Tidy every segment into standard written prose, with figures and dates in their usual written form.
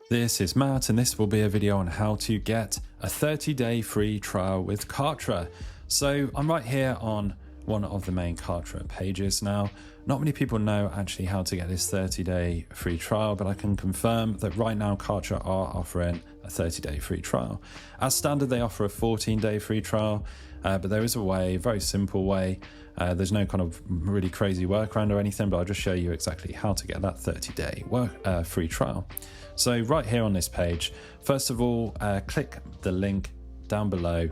This is Matt, and this will be a video on how to get a 30-day free trial with Kartra. So I'm right here on one of the main Kartra pages now. Not many people know actually how to get this 30-day free trial, but I can confirm that right now Kartra are offering a 30-day free trial. As standard, they offer a 14-day free trial, but there is a way, a very simple way. There's no kind of really crazy workaround or anything, but I'll just show you exactly how to get that 30-day free trial. So right here on this page, first of all, click the link down below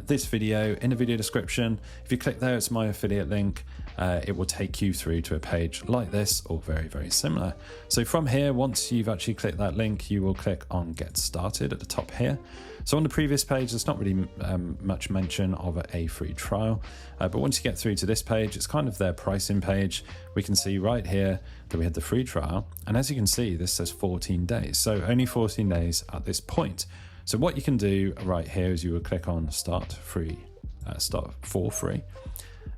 this video in the video description. If you click there, it's my affiliate link. It will take you through to a page like this or very, very similar. So from here, once you've actually clicked that link, you will click on Get Started at the top here. So on the previous page, there's not really much mention of a free trial, but once you get through to this page, it's kind of their pricing page. We can see right here that we had the free trial, and as you can see, this says 14 days. So only 14 days at this point. So what you can do right here is you will click on Start for free,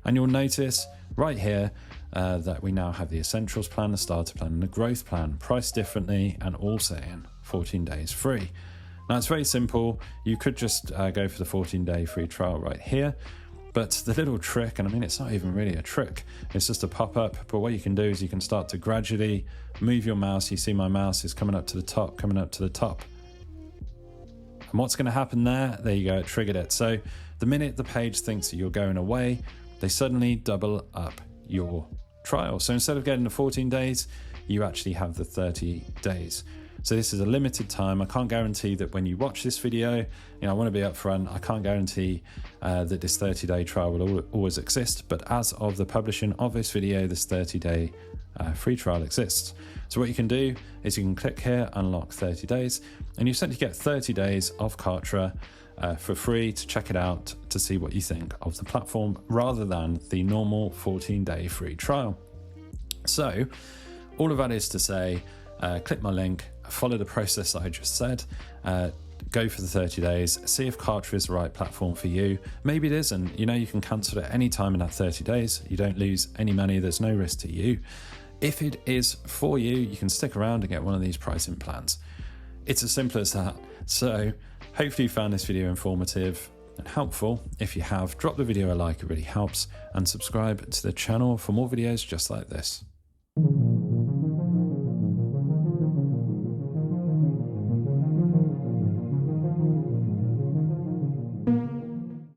and you'll notice right here that we now have the Essentials plan, the Starter plan, and the Growth plan, priced differently and all saying 14 days free. Now it's very simple. You could just go for the 14-day free trial right here, but the little trick, and I mean it's not even really a trick, it's just a pop-up, but what you can do is you can start to gradually move your mouse. You see my mouse is coming up to the top, and what's going to happen there you go, it triggered it. So the minute the page thinks that you're going away, they suddenly double up your trial. So instead of getting the 14 days, you actually have the 30 days. So this is a limited time. I can't guarantee that when you watch this video, I want to be upfront, I can't guarantee that this 30-day trial will always exist, but as of the publishing of this video, this 30-day free trial exists. So what you can do is you can click here, unlock 30 days, and you essentially get 30 days of Kartra for free to check it out, to see what you think of the platform, rather than the normal 14-day free trial. So all of that is to say, click my link, follow the process that I just said, go for the 30 days, see if Kartra is the right platform for you. Maybe it isn't. You can cancel at any time in that 30 days. You don't lose any money. There's no risk to you. If it is for you, you can stick around and get one of these pricing plans. It's as simple as that. So hopefully you found this video informative and helpful. If you have, drop the video a like, it really helps, and subscribe to the channel for more videos just like this.